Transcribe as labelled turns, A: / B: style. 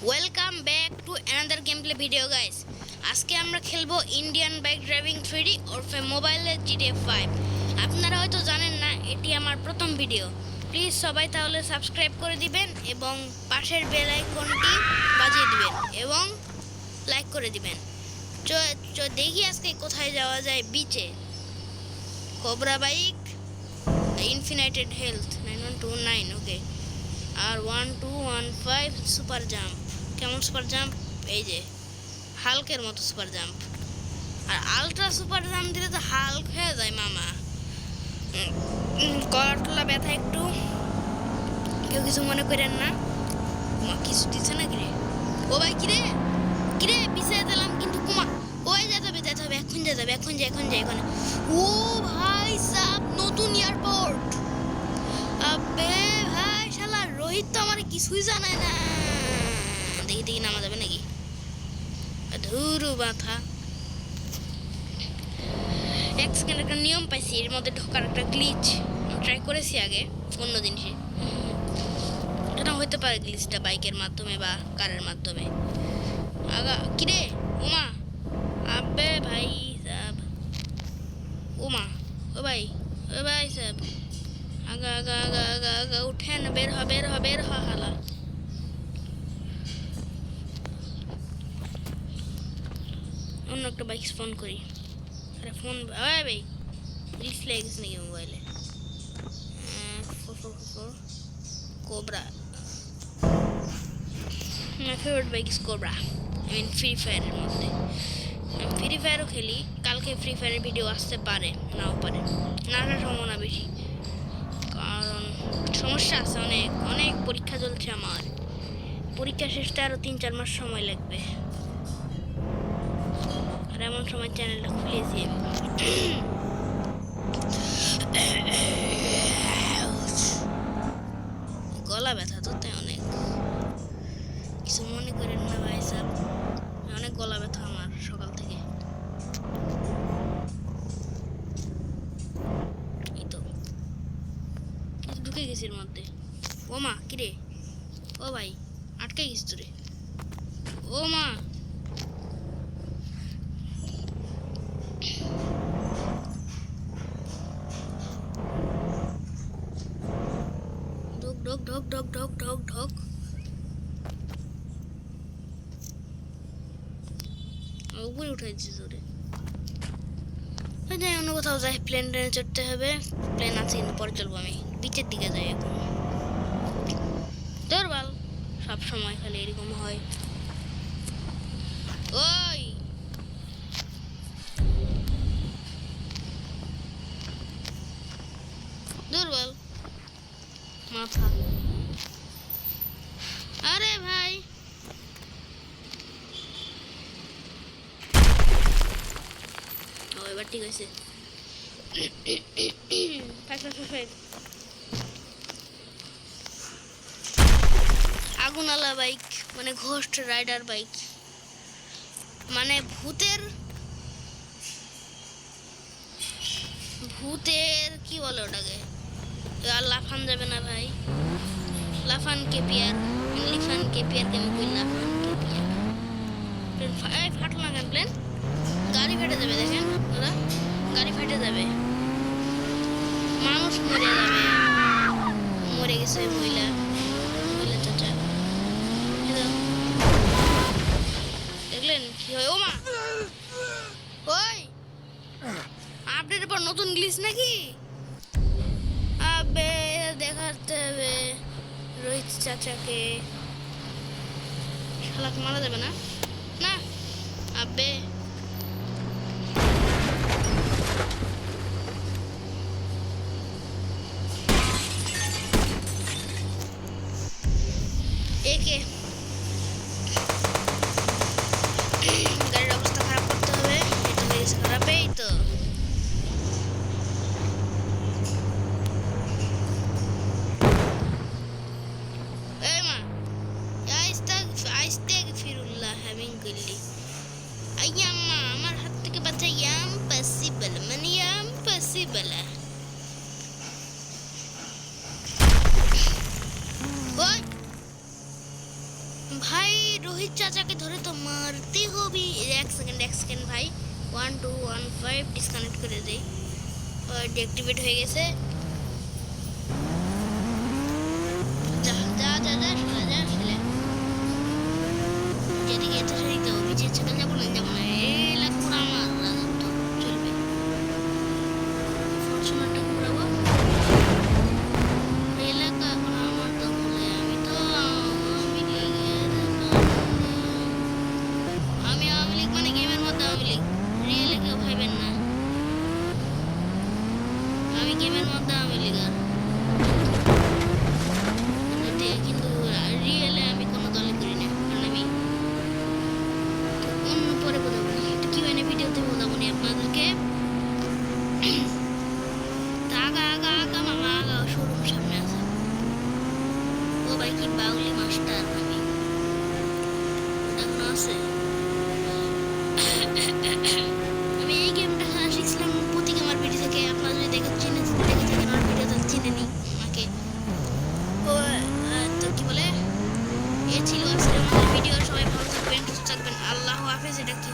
A: Welcome back to another game play video guys. আজকে আমরা খেলবো ইন্ডিয়ান বাইক ড্রাইভিং 3D ওরফে মোবাইলে GTA 5। আপনারা হয়তো জানেন না, এটি আমার প্রথম ভিডিও। প্লিজ সবাই তাহলে সাবস্ক্রাইব করে দিবেন এবং পাশের বেল আইকনটি বাজিয়ে দিবেন এবং লাইক করে দিবেন। দেখি আজকে কোথায় যাওয়া যায়। বিচে কোবরা বাইক, ইনফিনিটেড হেলথ 9129, ওকে। আর 1215 সুপার জাম্প। কেমন সুপার জাম্প? এই যে হাল্কের মতো সুপার জাম্প। আর আলট্রা সুপার জাম্প দিলে তো হাল্ক হয়ে যায় মামা। গলা টলা ব্যথা একটু, কেউ কিছু মনে করেন না। কিছু দিচ্ছে না কিরে? ও ভাই কিরে কিরে পিছিয়ে দিলাম কিন্তু কুমা। ওই যেতে হবে এখন যেতে হবে, এখন যাই। ও ভাই সাব, নতুন এয়ারপোর্ট। আবে ভাই শালা রোহিত তো আমার কিছুই জানায় না। দেখি নামা যাবে নাকি? ধুরু মাথা। এক সেকেন্ড, একটা নিয়ম পাইছি এর মধ্যে ঢোকার, একটা গ্লিচ ট্রাই করেছি আগে অন্য জিনিসে। এটা হইতে পারে গ্লিচটা বাইকের মাধ্যমে বা কারের মাধ্যমে। আগা কিরে ওমা, আবে ভাই সাব, ওমা ও ভাই সাব, আগা উঠেন, বের হ হালা। অন্য একটা বাইক ফোন করি। আরে ফোন ভাই রিস লেগে গেছে নাকি মোবাইলে? Cobra, my favourite bike is cobra. Free ফায়ারের মধ্যে আমি ফ্রি ফায়ারও খেলি। কালকে ফ্রি ফায়ারের ভিডিও আসতে পারে, নাও পারে, না আসার সম্ভাবনা বেশি, কারণ সমস্যা আছে অনেক পরীক্ষা চলছে আমার। পরীক্ষা শেষটা আরও 3-4 মাস সময় লাগবে। আর এমন সময় চ্যানেলটা খুলেছি গলা ব্যথা তো তাই অনেক, কিছু মনে করেন না ভাই সাহেব। অনেক গলা ব্যথা আমার সকাল থেকে। এই তো ঢুকে গেছি এর মধ্যে। ও মা কিরে, ও ভাই আটকে গেছি তোরে। ও মা ঢোক। উপরে উঠে দিচ্ছি তোরে। যাই অন্য কোথাও যাই, প্লেনে চড়তে হবে। প্লেন আছে কিন্তু পরে চলবো। আমি বিচের দিকে যাই এখন। দৌড়বাল সব সময় খালি এরকম হয়। ওই দুর্বল মাথা। আরে ভাই ও এবার ঠিক আছে। আগুনালা বাইক মানে ঘোস্ট রাইডার বাইক, মানে ভূতের কি বলে ওটাকে? আর লাফান যাবে না ভাই। লাফান কেপিয়ার, লিফান কেপিয়ার কেমন কই লাফান কেপিয়ার। ফাটলো না কেন প্লেন? গাড়ি ফেটে যাবে, দেখেন ওরা গাড়ি ফেটে যাবে, মানুষ মরে যাবে। মরে গেছে মহিলা চাচা, দেখলেন কি হয়? ও মা ওই আপডেটের পর নতুন গ্লিচ নাকি? আবে দেখাতে হবে রোহিত চাচাকে। শালাক মারা যাবে না না আবে। একে গাড়ির অবস্থা খারাপ করতে হবে। এটা হয়ে গেছে খারাপ। এই তো এই মা আইস্তাক ফিরুল্লাহ হ্যাভিং গিল্লি। আইয়া আম্মা আমার হাত থেকে বাঁচা। পসিবল মানে পসিবল। ওই ভাই রোহিত চাচাকে ধরে তো মারতে হবে। এক সেকেন্ড ভাই, 1215 ডিসকানেক্ট করে দেই। ডিঅ্যাক্টিভেট হয়ে গেছে। যা যা যা যা চলে যা চলে যেদিকে এত সেদিকে যাবো, পিছিয়ে ছেড়ে যাবো না এই লাগবো না আমার রাজত্ব চলবে। ফরচুনারটা ঘুরাবো এলাকা এখন আমার দখলে। আমি তো আওয়ামী লীগের আমি আওয়ামী লীগ মানে গেমের মধ্যে আওয়ামী লীগ, রিয়েলে কেউ ভাইবেন না আমি গেমের মধ্যে আওয়ামী লীগ। আর কিন্তু রিয়েলে আমি কোনো দলে করি না, কারণ আমি অন্য পরে বোঝাবো না, একটু কি হয় না ভিডিওতে বোঝাবো না আপনাদেরকে। আগা আগা আগা মামা আগা শোরুম সামনে আছে। ও ভাই কি বাউলি মাস্টার আমি এখনো আছে। আমি এই গেমটা খেলা শিখছিলাম প্রতীক আমার ভিডিও থেকে। আপনারা যদি দেখে থাকেন আমার ভিডিও তাহলে চিনে নিই আমাকে। ও তো কি বলে এ ছিল আজকে আমাদের ভিডিও। সবাই ভালো থাকবেন, সুস্থ থাকবেন, আল্লাহ হাফেজ। এটা কি